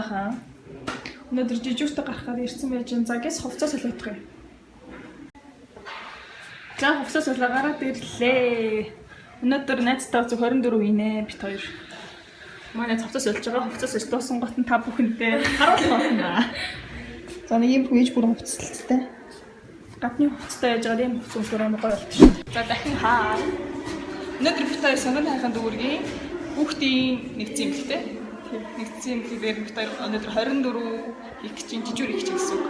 манайхаа. Өнөөдөр жижигтэй гарахаар ирсэн байж энэ загас хувцас солиодох юм. За хувцас солио гараад ирлээ. Өнөөдөр найзтай 24 инэ бит хоёр. Манай хувцас солиж байгаа. Хувцас солиж дуусан гот нь та бүхэндээ харуулах байна. За нэг юм хийж бүр хувцастай. Гадны хувцастай яаж байгаа юм хувцас өөр амар гоё болчих. За дахин хаа. Өнөөдөр бит хоёр сонгон хайханд дүүргийн хүүхдийн нэгдсэн юм л те. Нэгдсэн юм дээр бит хоёр өнөөдөр 24 их чинь жижиг гэсэн үг.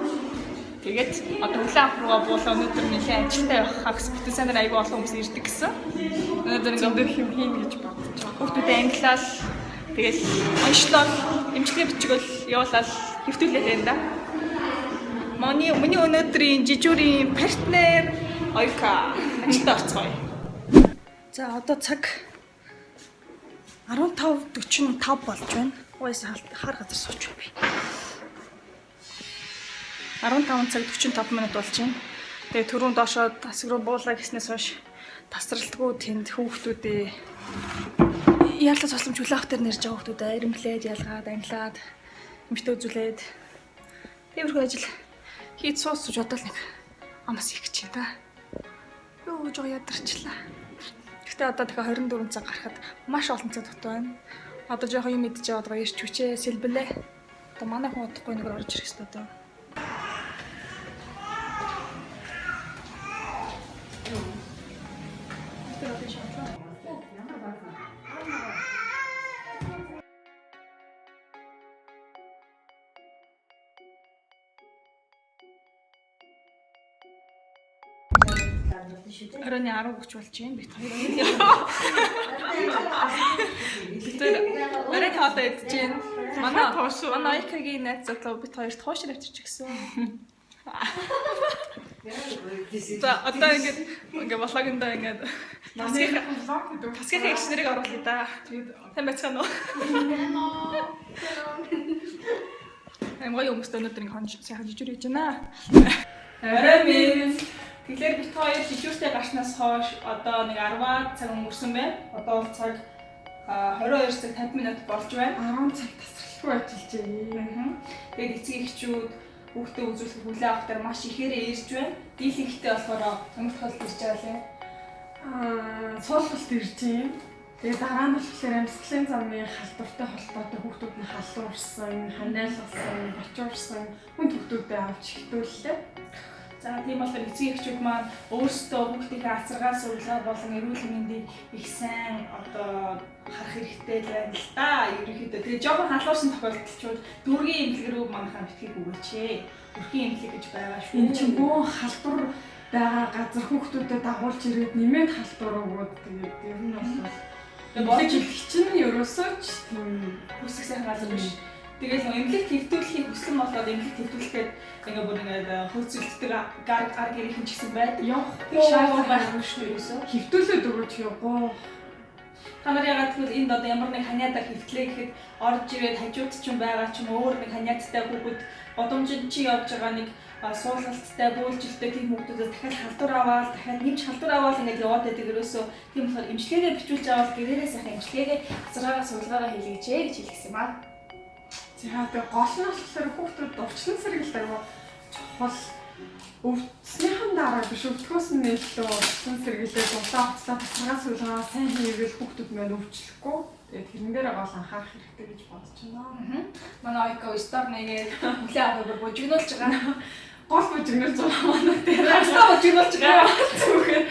Тэгээд одоо хүлэн авах руугаа буулаа өнөөдөр нэлээд ажилтай явахаа гэсэн битэн санаар аягүй олон хүмүүс ирдэг гэсэн. Өнөөдөр ингээд юм хийн гэж бодож байгаа. Хүүхдүүдэд англиал тэгээд онцлол эмчилгээ бичгэл явуулаад хэвтүүлээд байна да. Миний өнөөдрийн жижигурийн партнер Ойка ажилдаа орцгоё. За одоо цаг 15:45 болж байна. Уяс хар газар сууч би. 15 цаг 45 минут болж байна. Тэгээ түрүүн доошоо тасаг руу буулаа гэснээс хойш тасралтгүй тэнд хүүхдүүдээ яалтаа цосломж хүлээх дээр нэрж байгаа хүүхдүүдээ ирэмлээд ялгаад англаад эмчтэй үзүүлээд тиймэрхүү ажил хийж суусч бодвол нэг амас их гэж байна. Юу гэж ядарчлаа. Гэхдээ одоо дахиад 24 цаг гарахад маш олон цаг дутуу байна. Одоо жоохон юм мэдж яваад байгаа ирч хүчээ сэлбэлээ. Одоо манай хүн удахгүй нэг орж ирэх хэрэгтэй дөө. Оройн 10 гэж болж байна. Бид хоёр. Оройн хоолой идэж байна. Манай Ойкагийн найз залуу бид хоёр туушир авчирч гисэн. За одоо ингээд болохондоо ингээд тасгийн экшнэрийг оруулъя да. Сайн байцгаана уу? Эмгой хүмүүстэй өнөөдөр нэг хонж сайхан жижиг хийж байна. Орой минь тэгэхээр бид хоёр жижигтэй гарснаас хойш одоо нэг 10 цаг өнгөрсөн байна. Одоо бол цаг 22 цаг 50 минут болж байна. 10 цаг тасралтгүй ажиллаж байна. Тэгээд эцэг эхчүүд хүүхдээ үзүүлэх хүлээ авах дээр маш ихээрээ ирж байна. Дийлэнхтэй болохоор ямар тохиолдолд ирж байгаа лээ? Суулгалт ирж байна. Тэгээд дараа нь болохоор амьсгалын замын халдвартай холбоотой хүүхдүүд нь халуурсан, ханиалгасан, бочуурсан хүн хүүхдүүдэд авч ихтүүллээ. За тийм болохоор эцэг эхчүүд маань өөрсдөө хүүхдийнхээ асаргаа суулгаа болон эрүүл мэндийг их сайн одоо харах хэрэгтэй байна л да. Ерөнхийдөө тэгээ жоохон халуурсан тохиолдолчууд дүүргийн эмнэлэг рүү манайхаа битгий өгөөч. Дүүргийн эмнэлэг гэж байгаа шүү. Энэ чинь бөө халдвар байгаа газар хүүхдүүдэд дагуулж ирээд нэмээд халдвар өгөөд тэгээд ер нь бол эмнэлэг чинь ерөөсөө ч хүсэх сайхан газар биш. Тэгэл эмнэлэг хэвтүүлэхийг хүссэн болоод эмнэлэг хэвтүүлэхэд ингээ бүр ингээ хөөцөлддөг гар гэрийнхэн ч гэсэн байдаг. Явахгүй шаардлага байхгүй шүү ерөөсөө. Хэвтүүлээд өгөөч явахгүй. Та нар ягаад гэвэл энд одоо ямар нэг ханиадаа хэвтлээ гэхэд орж ирээд хажууд ч юм байгаа ч юм өөр нэг ханиадтай хүүхэд годомжид чи явж байгаа нэг суулгалттай бөөлжилтэй тийм хүүхдүүдээс дахиад халдвар аваад дахиад нэмж халдвар аваад ингээд яваад байдаг ерөөсөө тийм болохоор эмчилгээгээ бичүүлж аваад гэрээрээ сайхан эмчилгээгээ асаргаагаа суулгаагаа хийлгэж гэж хэлсэн маа. За тэгээ гол нь болохоор хүүхдүүд урчлан сэргийлт аяа чухал өвдснийхэн дараа биш өвдөхөөс нь илүү урчлан сэргийлээд улаан хуцлаа тасаргаа суулгаа сайн хийгээл хүүхдүүд маань өвчлөхгүй. Тэгээд тэрэн дээр гол анхаарах хэрэгтэй гэж бодож байна. Манай Ойка стор нэгээд хүлээ аваад бужигнуулж байгаа. Гол бужигнуулж байгаа манай дээр. Хастаа бужигнуулж байгаа. Зүгээр.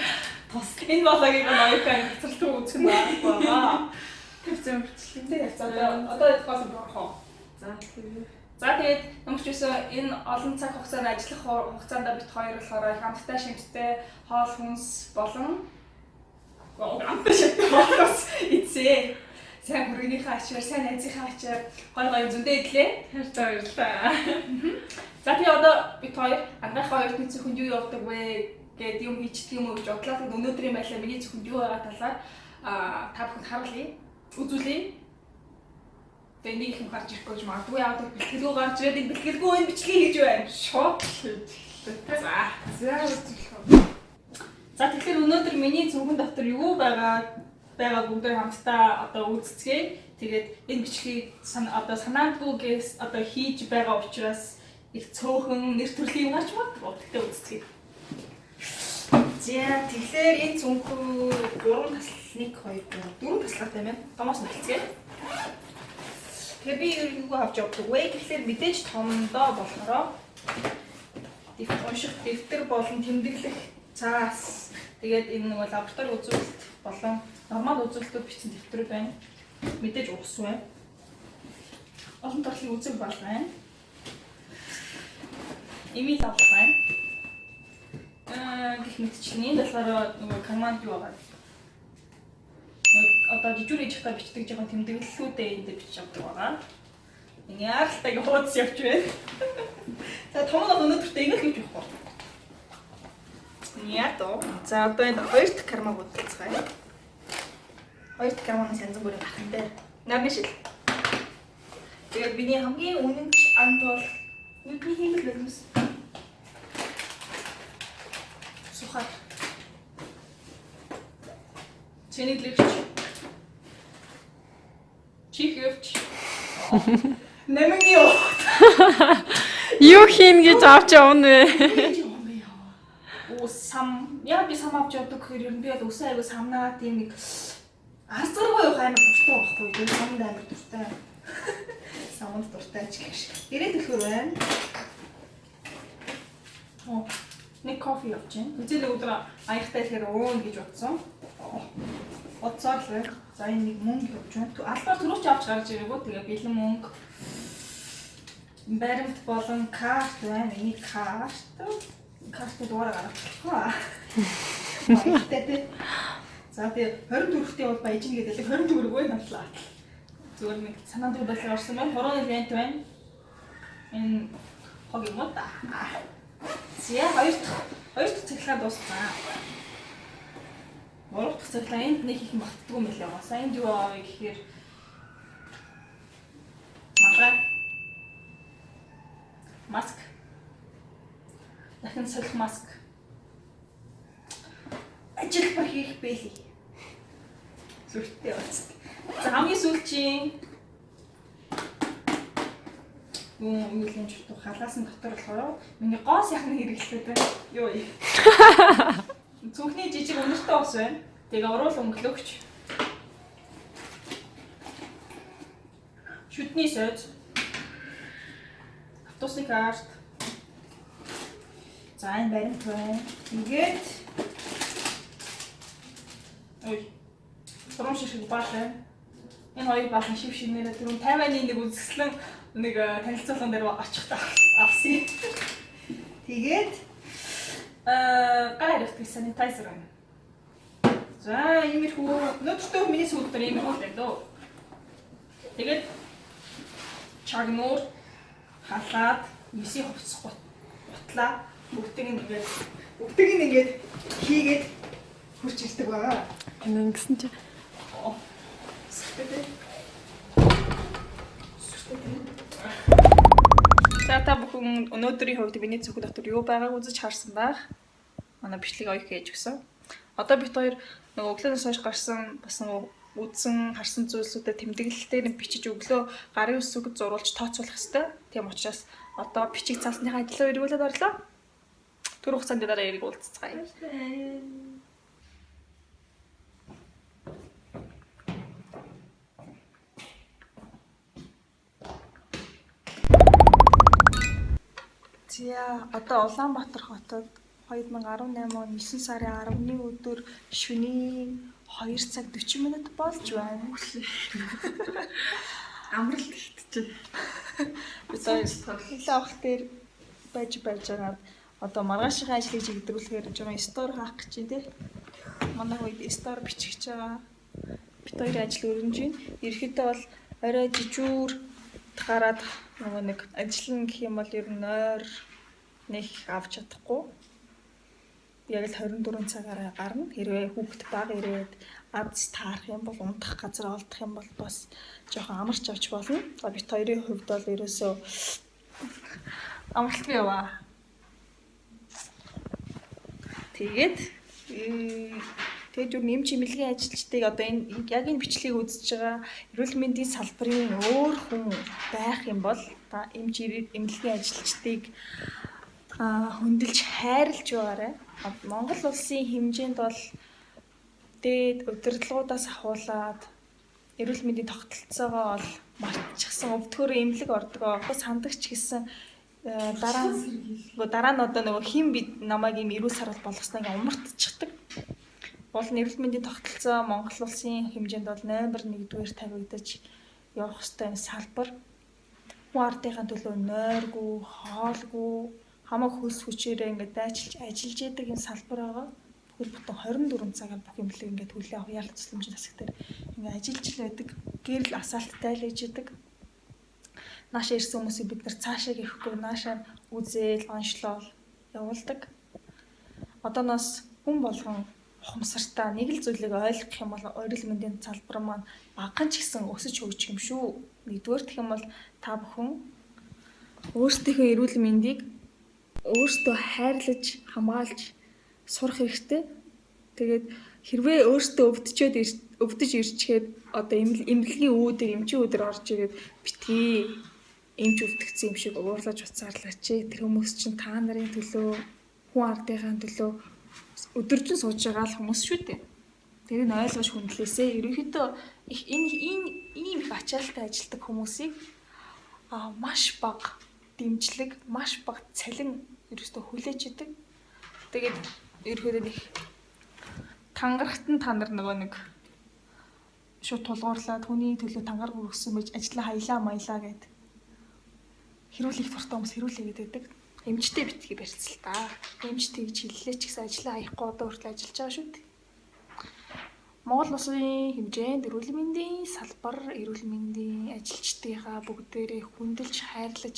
Тус энэ балагийг Ойка цэцэрлэг үзэх нь байна. Тэвцэн бичлээ. За одоо гол борхоо. За тэгээд өнгөрчөөсөө энэ олон цаг хугацаанд ажиллах хугацаанд бид хоёр болохоор хамтдаа шимттэй хоол хүнс болон хамтдаа шимттэй хоолос эцээ. Сайн хүргэнийхээ ачаар, сайн найзынхаа ачаар гоё зөндөө идлээ. Баярлалаа. За тэгээд одоо бид хоёр анхаарал хоёрт нэг зөвхөн юу явуулдаг вэ гэдэг юм хийчихдэг юм уу гэж бодлоо. Тэгээд өнөөдрийн байдлаа миний зөвхөн юу байгаа талаар та бүхэнд харуулъя. Үзүүлье. Тэгээд нэг юм гарч ирэх гэж магадгүй яагаад бэлтгэлгүй гарч ирээд энэ бэлтгэлгүй энэ бичлэгийг хийж байна. Шот хийж. За тэгэхээр өнөөдөр миний зөвхөн дотор юу байгаа байгаа бүгдээ хамтдаа одоо үзцгээе. Тэгээд энэ бичлэгийг одоо санаандгүйгээс одоо хийж байгаа учраас их цөөхөн нэр төрлийн юм ач магадгүй. Тэгтээ үзцгээе. За тэгэхээр энэ цүнхүү 3 таслыг 2 4 таслах тийм ээ. Томоос нэлцгээе. Тэгэхээр би юу авч явдаг вэ? Тэгэхээр мэдээж томдоо болохоор унших дэвтэр болон тэмдэглэх цаас тэгээд энэ нэг лаборатори үзүүлэлт болон нормал үзүүлэлтүүд бичсэн дэвтрүүд байна. Мэдээж ус байна. Олон төрлийн үзэг бол байна. Имейл авах байна. Гэх мэтчлэн энэ болохоор нөгөө команд юу байгаа. Одоо жижиг ээж хата бичдэг жоохон тэмдэглэлүүдээ энд бичиж авдаг байгаа. Энэ яаралтай хуудас явж байна. За том өнөөдөртөө ингэ л хийж явах байна. Яа то. За одоо энэ хоёр дахь кармаг үзцгаая. Хоёр дахь кармагнаас янз бүрийн гарах юм дээр. Нарны шил. Тэгээд миний хамгийн үнэнч амт бол нүдний хиймэл байлмас. Сухар. Чиниглэгч. Чихвч. Нэмэнги юу? Юу хийн гэж авч явна вэ? Сам яа би сам авч явдаг гэхээр ер нь би бол өсөө айгу самнаа тийм нэг арцгаргүй явах амар дуртай байхгүй юу? Самд амар дуртай. Самд дуртай ч гэх шиг. Ирээд төлхөр байна. Оо, нэг кофе авч байна. Үзэл өдөр аягтай ихээр өөн гэж бодсон. Бодсоор л байна. За энэ нэг мөнгө авч байна. Албаар түрүүч авч гарч ирээгүй. Тэгээ бэлэн мөнгө. Баримт болон карт байна. Эний карт. Картыг дуурай гаргах. Баяртай. За тэгээ 24-т бол баяжин гэдэг 24-г намтлаа. Зүгээр нэг санаанд бодлоо орсон байна. Хорооны ивент байна. Энэ хог юм уу та? Зя хоёр дахь цахилгаан дууссан. Гурав дахь цахилгаан энд нэг их мартдаггүй юм лээ. Сайн юу аа гэхээр маск. Дахин солих маск. Ажил бар хийх бэлий. Зүрхтэй байна. За хамгийн сүүлчийн юу юм ч халаасан дотор болохоор миний гоо сайхан хэрэглэдэг байна. Юу вэ? Цүнхний жижиг өнөртэй ус байна. Тэгээ уруул өнгөлөгч. Шүдний сойз. Автобусны карт. За энэ баримт байна. Тэгээд ой. Сурам шишиг бааш байна. Энэ хоёр баасан шив шинээрээ түрүүн 50-ны нэг үзэсгэлэн нэг танилцуулган дээр очихдаа авсан. Тэгээд гайрах санитайзер байна. За иймэрхүү өнөөдөртөө миний сүүлдэр иймэрхүү л байна дөө. Тэгээд чагнуур халаад мисийн хувцас гутлаа бүгдийг ингээд хийгээд хурч ирдэг байгаа. Ингэсэн чи За та бүхэн өнөөдрийн хувьд миний цүнх дотор юу байгааг үзэж харсан байх. Манай бичлэг оёх хийж өгсөн. Одоо бит хоёр нөгөө өглөөнөөс хойш гарсан бас нөгөө үзсэн харсан зүйлсүүдэд тэмдэглэлтээр бичиж өглөө гарын үсэг зурулж тооцоолох хэрэгтэй. Тийм учраас одоо бичиг цаасныхаа ажлаа эргүүлээд орлоо. Тэр хугацаанд дараа яриг уулзцгаая. За одоо Улаанбаатар хотод 2018 он 9 сарын 10-ны өдөр шөнийн 2 цаг 40 минут болж байна. амралт ихтэж. Бид хэлээ авах дээр байж байгаа. Одоо маргаашийн ажлыг чигдрүүлэхээр жоохон стор хаах гэж байна тий. Манай үед стор бичих гэж байгаа. Бид хоёрын ажил өрнөж байна. Ерөнхийдөө бол орой жижүүр гараад нөгөө нэг ажил нь гэх юм бол ер нь ойр нэг авч чадахгүй. Яг л 24 цагаараа гарна. Хэрвээ хүүхэд бага ирээд аз таарах юм бол унтах газар олдох юм бол бас жоохон амарч авч болно. Бид хоёрын хувьд бол ерөөсөө амралт яваа. Тэгээд Тэгээд юу нэм чимэлгийн ажилчдыг одоо энэ яг энэ бичлэгийг үзэж байгаа эрүүл мэндийн салбарын өөр хүн байх юм бол та эмнэлгийн ажилчдыг хөндлөж хайрлж байгаарай. Монгол улсын хэмжээнд бол дээд удирдлагуудаас ахуулаад эрүүл мэндийн тогтолцоогоо бол мартчихсан өвдгөөр эмнэлэг ордгоо бас хандагч гэсэн дараа нь одоо нөгөө хин бид намайг юм эрүүл сарвал болгосноо ингээ умартчихдаг. Бол эрүүл мэндийн тогтолцоо Монгол улсын хэмжээнд бол номер 1-р тавигдаж явах ёстой салбар. Хүн ардынхаа төлөө нойргүй, хоолгүй, хамаг хөлс хүчээрээ ингээ дайчилж ажиллаж яадаг юм салбар байгаа. Бүхэл бүтэн 24 цагаар бүх эмнэлэг ингээ төлөө авах яалт тусламжийн засаг дээр ингээ ажиллаж л байдаг. Гэрэл асаалттай л ээж яадаг. Наашаа ирсэн хүмүүсийг бид нар цаашаа гэхгүй наашаа үзээл, онцлол явуулдаг. Одооноос хүн болгон ухамсартаа нэг л зүйлийг ойлгох юм бол эрүүл мэндийн салбар маань багахан ч гэсэн өсөж хөгжих юм шүү. Нэгдүгээр гэх юм бол та бүхэн өөрсдийнхөө эрүүл мэндийг өөрсдөө хайрлаж, хамгаалж сурах хэрэгтэй. Тэгээд хэрвээ өөртөө өвдөж ирчгээд одоо эмнэлгийн үүдээр эмчийн үүдээр орж ирээд битгий эмч өвдөгцсөн юм шиг уурлаж уцаарлаач. Тэр хүмүүс чинь та нарын төлөө, хүн ардынхаа төлөө өдөржин сууж байгаа л хүмүүс шүү дээ. Тэрийг ойлгож хүндлээсээ ерөнхийдөө энэ ийм их ачаалттай ажилтдаг хүмүүсийг маш бага дэмжлэг, маш бага цалин ерөөсөө хүлээж идэг. Тэгээд ерөөхдөө их тангарахт нь та нар нөгөө нэг шууд тулгуурлаад хүний төлөө тангаар өргөсөн байж ажлаа хаялаа маялаа гэд хэрүүлэх дуртай хүмүүс хэрүүлээ гэдэг. Эмчтэй битгий барьцал та. Эмч тэгж хэллээ ч гэсэн ажлаа хаяхгүй одоо хүртэл ажиллаж байгаа шүү дээ. Монгол улсын хэмжээнд эрүүл мэндийн салбар, эрүүл мэндийн ажилчдынхаа бүгдээрээ хүндэлж хайрлаж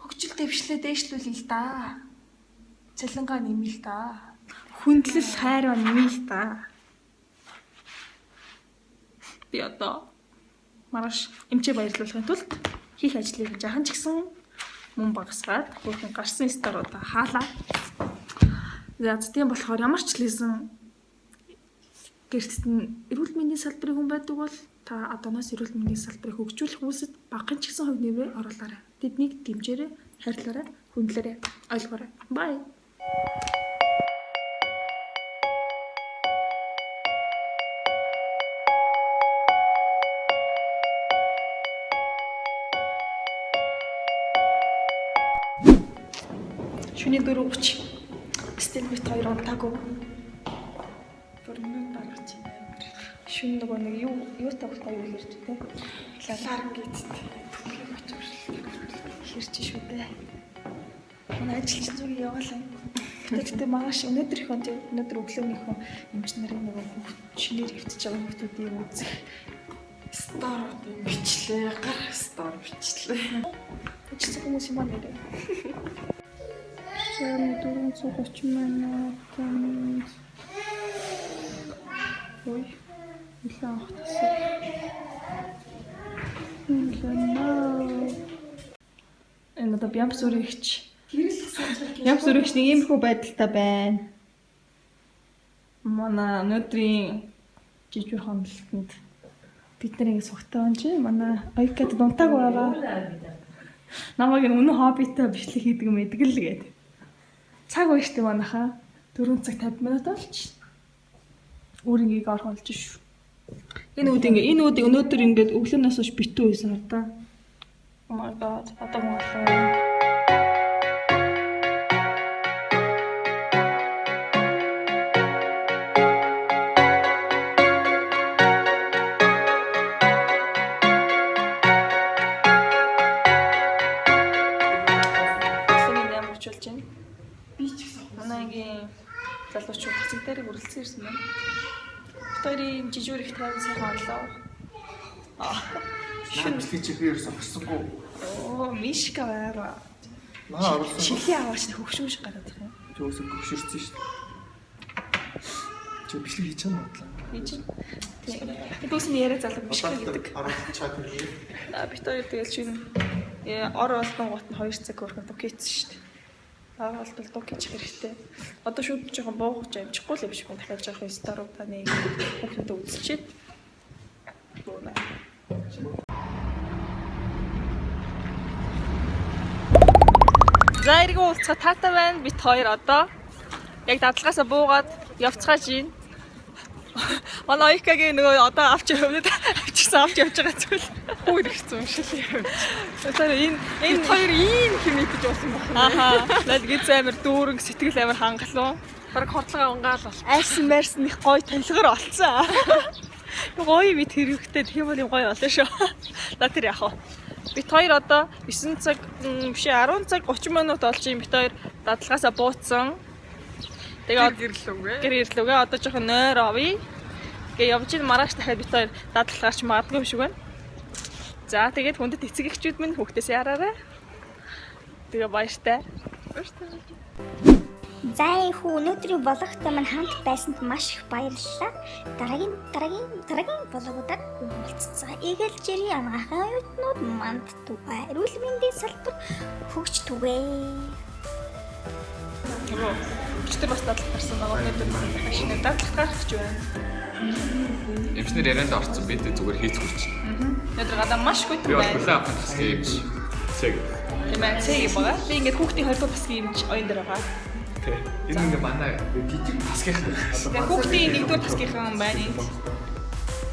хөгжил дэвшлээ дээшлүүлээ л да. Цалингаа нэмээ л да. Хүндлэл хайраа нэмээ л да. Би одоо маргааш эмчээ баярлуулахын тулд хийх ажлыг жаахан ч гэсэн мөн багасгаад хөрхөн гарсан старуудаа хаалаа. За тийм болохоор ямар ч лсэн гэртд нь эрүүл мэндийн салбарын хүн байдаг бол та одооноос эрүүл мэндийн салбарыг хөгжүүлэх үүсэд багахан ч гэсэн хувь нэмрээ оруулаарай. Тэднийг дэмжээрэй, хайрлаарай, хүндлээрэй, ойлгоорой. Bye. Шөнийн 4:30. Стилбит 2 онтаагүй. 4 минут дараач. Шүн нөгөө нэг юу тавхтаа юу ярьж тэ. Лалаар гэдтэй. Түлхийг очиж хэрч шүү дээ. Манай ажилчин зүг яваалаа. Тэгтээ маш өнөөдөр өглөөнийхөө эмч нарын нөгөө шинээр хөвтөж байгаа хүмүүсийн үзэх стар бичлээ, гарах стар бичлээ. Тэгсэн хүмүүс юм аа нэрээ. 430 минут. Ой. Илээ ахтсан. Энэ одоо бямс үрэгч. Бямс үрэгч нэг иймэрхүү байдалтай байна. Манай өнөөдрийн жижиг хонолтонд бид нарыг сугтаан чи манай ойкад дунтааг байгаа. Намайг өнөө хоббитой бичлэг хийдэг мэддэг л гээд. Цаг байж тээ манайхаа 4 цаг 50 минут болчих. Өөрийгөө орох болж шүү. Энэ үүд өнөөдөр ингээд өглөөнөөс хойш битүү байсан хар та. Oh my god, одоо муулаа. Залуучууд цэг дээр үргэлжлэн ирсэн байна. Хоёрын жижигэр их тайван сайхан орлоо. Шин бичлэгээр согсонгүй. Оо, мишка байга. Маа оруулсан. Чихээ аваач хөвшүүн шиг гараад байна. Жөөсөө хөвшөрсөн шүү дээ. Чи бичлэг хийж байгаа юм бодлоо. Хийж. Дүүсний яриа залуу мишка гэдэг. Чат нэр. Бид хоёр тэгэл чинь ор олдон гот нь 2 цаг хөрхөн тукээсэн шүү дээ. Бол дуг хийчих хэрэгтэй. Одоо шууд жоохон буугаж амжихгүй л юм шиг байна. Дахиад жоохон стар таны хүүхэндээ үзчихэд. За эргэн уулзах таатай байна. Бид хоёр одоо яг дадлагаасаа буугаад явцгааж байна. Манай Ойкагийн нөгөө одоо авч яваад авчирсан авч явж байгаа зүйл. Хүү ирсэн юм шиг юм. Тэр энэ Хоёр ийм хэмээгдэж уусан байна. Ахаа. Наад гиз амир дүүрэн сэтгэл амир хангалуун. Бараг хордлогоо унгаал бол. Айсан мэрсэн их гоё танилгар олцсон. Гоё мэд хэрэгтэй тийм бол юм гоё болно шүү. За тэр яах вэ? Бид хоёр одоо 9 цаг биш 10 цаг 30 минут болж юм. Бид хоёр дадлагаасаа бууцсан. Тэгээд гэрлүүгээ одоо жоохон нойр авъя. Гээ явж ин маргааш дахиад бид хоёр дадлагаарч магадгүй юм шиг байна. За тэгээд хүндэт эцэг эхчүүд минь хүүхдээс яраарай. Тэгээ баяртай. За ихүү өнөөдрийн блогтой маань хамт байсанд маш их баярлалаа. Дараагийн блогуудаар уулзцаа. Эгэлжирийн амгаахын оюутнууд манд түгэй. Эрүүл мэндийн салбар хөгж түгэй. Өчтөр бас дадлах гарсан байгаа. Өнөөдөр дахиад шинэ дадлах гарах гэж байна. Эмчнэр ярианд орсон бид зүгээр хийцгүй чи. Өнөөдөр гадаа маш гүйт Би бол байна. хүлээн авах гэсэн юм чи. Цэг. Тийм ээ, цэг юм байгаа. Би ингээд хүүхдийн хоёрдугаар басгийн юмч оюун дээр байгаа. Тэ. Энэ ингээ манай жижиг басгийнхтай. Тэгээ хүүхдийн нэгдүгээр басгийнхан байна энд.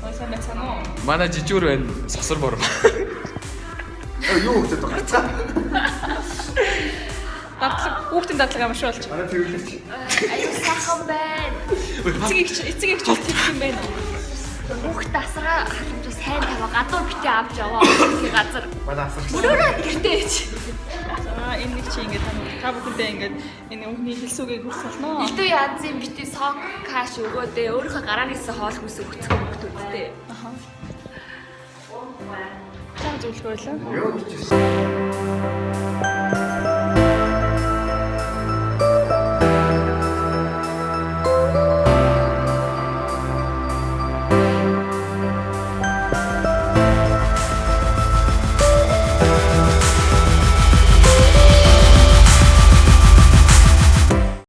Ойсан мэцэн үү? Манай жижигүр байна. Сосор бор. Юу хөгдөд байгаа цаа. Дадлаг хүүхдийн дадлаг амар шүү болж. Манай тэрүүлэгч. Аюу сайхан байна. Эцэг их ч тийм байна. Хүүхд асраа халамжаа сайн таваа гадуур битээ авч яваа. Die газар. Манай асарч. Өөрөө гэртээ ич. За энэ нэг чи ингээд та бүхэндээ ингээд энэ өвгний хэлсүүгээ хүрх болно. Илүү янзын битээ сок каш өгөөдөө өөрийнхөө гараагүйсээ хоол хүс өгцөх хүмүүстүүдтэй. Аха. Та зөвлөгөө байлаа. Юу гэж